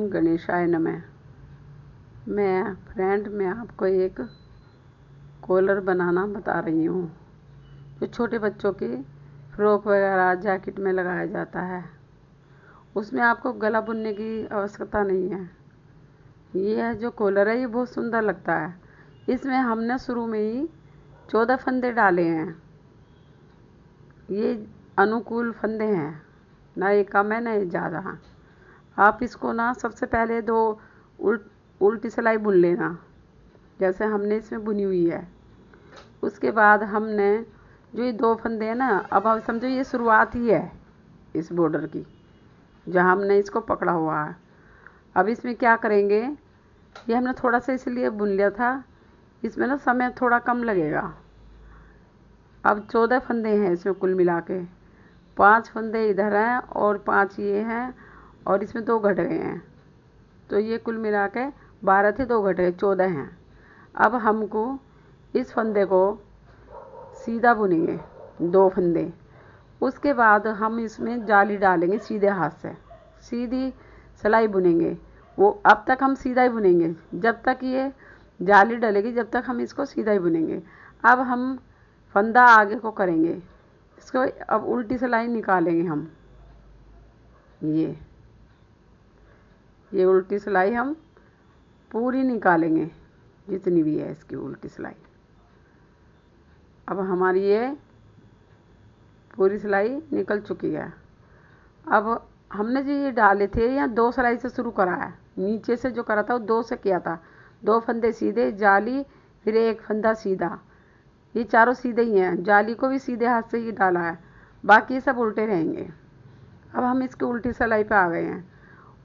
ओम गणेशाय नमः। मैं आपको एक कॉलर बनाना बता रही हूँ जो छोटे बच्चों की फ्रॉक वगैरह जैकेट में लगाया जाता है। उसमें आपको गला बुनने की आवश्यकता नहीं है। यह जो कॉलर है ये बहुत सुंदर लगता है। इसमें हमने शुरू में ही 14 फंदे डाले हैं। ये अनुकूल फंदे हैं, ना ये कम है ना ये ज़्यादा। आप इसको ना सबसे पहले दो उल्टी सिलाई बुन लेना, जैसे हमने इसमें बुनी हुई है। उसके बाद हमने जो ये 2 फंदे हैं ना, अब आप समझो ये शुरुआत ही है इस बॉर्डर की, जहाँ हमने इसको पकड़ा हुआ है। अब इसमें क्या करेंगे, ये हमने थोड़ा सा इसलिए बुन लिया था, इसमें ना समय थोड़ा कम लगेगा। अब 14 फंदे हैं इसमें कुल मिला के। 5 फंदे इधर हैं और 5 ये हैं, और इसमें 2 घट गए हैं, तो ये कुल मिला के 12 थे, 2 घट गए 14 हैं। अब हमको इस फंदे को सीधा बुनेंगे 2 फंदे। उसके बाद हम इसमें जाली डालेंगे सीधे हाथ से, सीधी सिलाई बुनेंगे। वो अब तक हम सीधा ही बुनेंगे जब तक ये जाली डलेगी, जब तक हम इसको सीधा ही बुनेंगे। अब हम फंदा आगे को करेंगे, इसको अब उल्टी सिलाई निकालेंगे हम। ये उल्टी सिलाई हम पूरी निकालेंगे, जितनी भी है इसकी उल्टी सिलाई। अब हमारी ये पूरी सिलाई निकल चुकी है। अब हमने जो ये डाले थे यहाँ 2 सिलाई से शुरू करा है, नीचे से जो करा था वो 2 से किया था। 2 फंदे सीधे, जाली, फिर 1 फंदा सीधा। ये चारों सीधे ही हैं, जाली को भी सीधे हाथ से ही डाला है, बाकी सब उल्टे रहेंगे। अब हम इसकी उल्टी सिलाई पे आ गए हैं।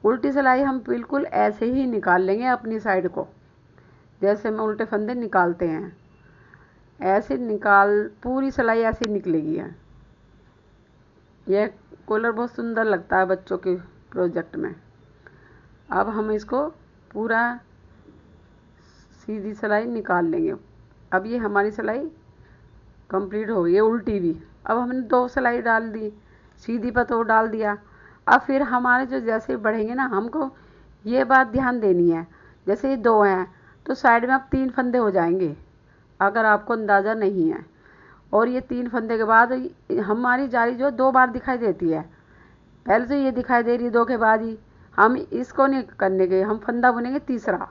उल्टी सिलाई हम बिल्कुल ऐसे ही निकाल लेंगे अपनी साइड को, जैसे हम उल्टे फंदे निकालते हैं, ऐसे पूरी सिलाई ऐसे निकलेगी है। यह कॉलर बहुत सुंदर लगता है बच्चों के प्रोजेक्ट में। अब हम इसको पूरा सीधी सिलाई निकाल लेंगे। अब ये हमारी सिलाई कंप्लीट हो गई है, उल्टी भी। अब हमने 2 सिलाई डाल दी, सीधी पर तो डाल दिया। अब फिर हमारे जो जैसे बढ़ेंगे ना, हमको ये बात ध्यान देनी है, जैसे ये 2 हैं तो साइड में अब 3 फंदे हो जाएंगे, अगर आपको अंदाज़ा नहीं है। और ये 3 फंदे के बाद हमारी जाली जो 2 बार दिखाई देती है। पहले तो ये दिखाई दे रही है 2 के बाद ही, हम इसको नहीं करने के, हम फंदा बुनेंगे तीसरा।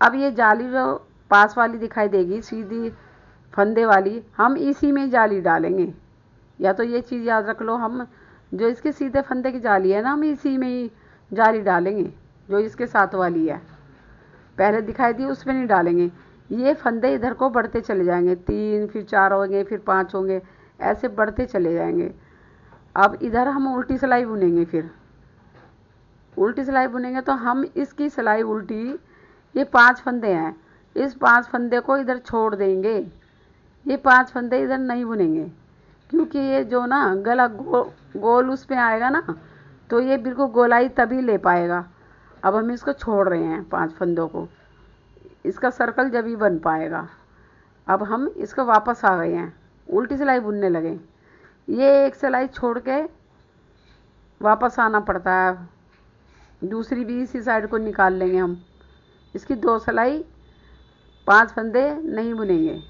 अब ये जाली जो पास वाली दिखाई देगी सीधी फंदे वाली, हम इसी में जाली डालेंगे। या तो ये चीज़ याद रख लो, हम जो इसके सीधे फंदे की जाली है ना, हम इसी में ही जाली डालेंगे। जो इसके साथ वाली है पहले दिखाई दी, उसमें नहीं डालेंगे। ये फंदे इधर को बढ़ते चले जाएंगे, 3, फिर 4 होंगे, फिर 5 होंगे, ऐसे बढ़ते चले जाएंगे। अब इधर हम उल्टी सिलाई बुनेंगे। फिर उल्टी सिलाई बुनेंगे तो हम इसकी सिलाई उल्टी, ये 5 फंदे हैं, इस 5 फंदे को इधर छोड़ देंगे। ये 5 फंदे इधर नहीं बुनेंगे, क्योंकि ये जो ना गला गोल उस पे आएगा ना, तो ये बिल्कुल गोलाई तभी ले पाएगा। अब हम इसको छोड़ रहे हैं 5 फंदों को, इसका सर्कल जब ही बन पाएगा। अब हम इसको वापस आ गए हैं, उल्टी सिलाई बुनने लगे। ये एक सिलाई छोड़ के वापस आना पड़ता है, दूसरी भी इसी साइड को निकाल लेंगे हम। इसकी 2 सिलाई 5 फंदे नहीं बुनेंगे।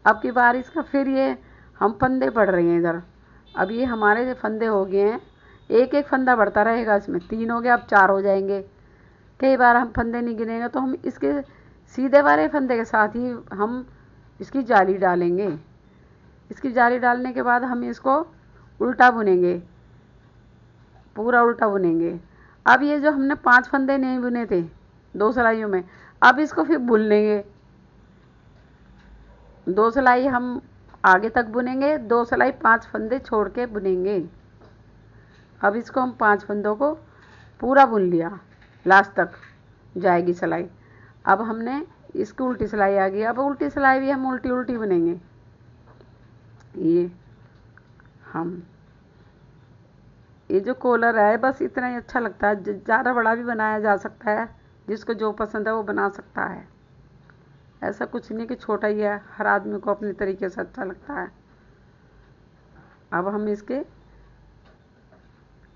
अब की बार इसका फिर ये हम फंदे पड़ रहे हैं इधर। अब ये हमारे फंदे हो गए हैं, एक एक फंदा बढ़ता रहेगा, इसमें 3 हो गए, अब 4 हो जाएंगे। कई बार हम फंदे नहीं गिनेंगे तो हम इसके सीधे वाले फंदे के साथ ही हम इसकी जाली डालेंगे। इसकी जाली डालने के बाद हम इसको उल्टा बुनेंगे, पूरा उल्टा बुनेंगे। अब ये जो हमने 5 फंदे नहीं बुने थे 2 सिलाइयों में, अब इसको फिर बुन लेंगे। 2 सिलाई हम आगे तक बुनेंगे, 2 सिलाई 5 फंदे छोड़ के बुनेंगे। अब इसको हम 5 फंदों को पूरा बुन लिया, लास्ट तक जाएगी सिलाई। अब हमने इसकी उल्टी सिलाई आ गई। अब उल्टी सिलाई भी हम उल्टी उल्टी बुनेंगे। ये जो कॉलर है बस इतना ही अच्छा लगता है, ज़्यादा बड़ा भी बनाया जा सकता है, जिसको जो पसंद है वो बना सकता है। ऐसा कुछ नहीं कि छोटा ही है, हर आदमी को अपने तरीके से अच्छा लगता है।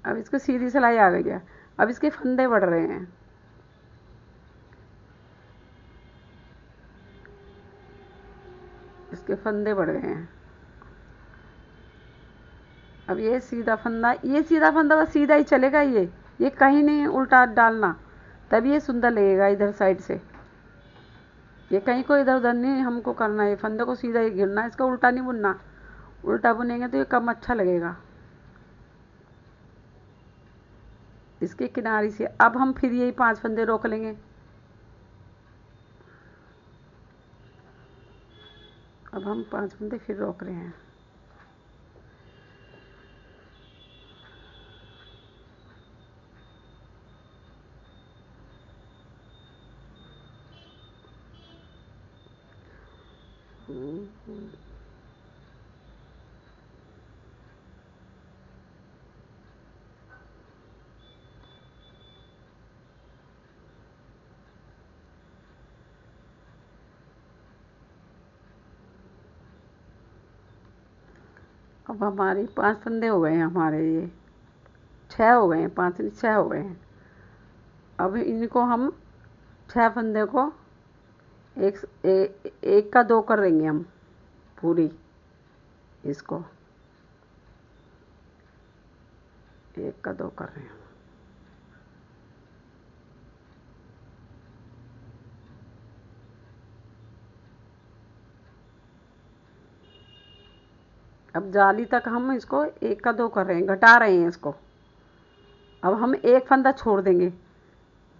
अब इसको सीधी सिलाई आ गई है। अब इसके फंदे बढ़ रहे हैं। इसके फंदे बढ़ गए हैं। अब ये सीधा फंदा बस सीधा ही चलेगा। ये कहीं नहीं उल्टा डालना, तभी ये सुंदर लगेगा इधर साइड से। ये कहीं को इधर उधर नहीं हमको करना है, फंदे को सीधा ही गिरना, इसका उल्टा नहीं बुनना। उल्टा बुनेंगे तो ये कम अच्छा लगेगा। इसके किनारे से अब हम फिर यही 5 फंदे रोक लेंगे। अब हम 5 फंदे फिर रोक रहे हैं। अब हमारे 5 फंदे हो गए हैं, हमारे ये 6 हो गए हैं, 5 नहीं 6 हो गए हैं। अब इनको हम 6 फंदे को एक का 2 कर देंगे हम पूरी। इसको 1 का 2 कर रहे हैं। अब जाली तक हम इसको 1 का 2 कर रहे हैं, घटा रहे हैं इसको। अब हम 1 फंदा छोड़ देंगे,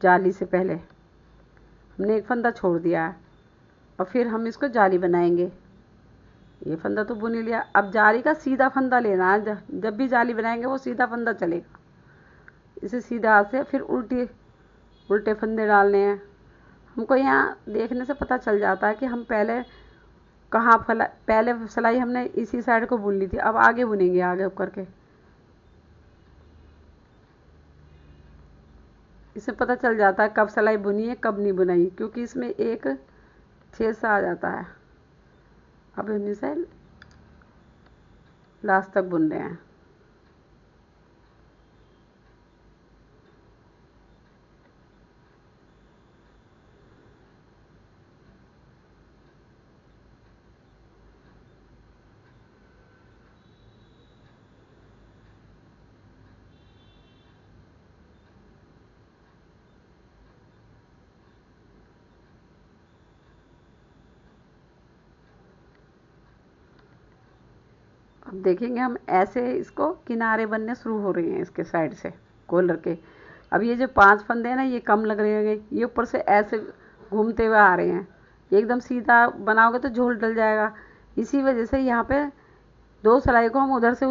जाली से पहले हमने 1 फंदा छोड़ दिया है। और फिर हम इसको जाली बनाएंगे। ये फंदा तो बुन ही लिया। अब जाली का सीधा फंदा लेना है, जब भी जाली बनाएंगे वो सीधा फंदा चलेगा। इसे सीधा से फिर उल्टे फंदे डालने हैं। हमको यहाँ देखने से पता चल जाता है कि हम पहले पहले सिलाई हमने इसी साइड को बुन ली थी, अब आगे बुनेंगे आगे करके। इससे पता चल जाता है कब सिलाई बुनी है कब नहीं बुनाई, क्योंकि इसमें एक छेद सा आ जाता है। अब हम इसे लास्ट तक बुन रहे हैं। अब देखेंगे हम ऐसे इसको किनारे बनने शुरू हो रहे हैं इसके साइड से कॉलर के। अब ये जो 5 फंदे हैं ना, ये कम लग रहे हैं, ये ऊपर से ऐसे घूमते हुए आ रहे हैं। एकदम सीधा बनाओगे तो झोल डल जाएगा। इसी वजह से यहाँ पे 2 सिलाई को हम उधर से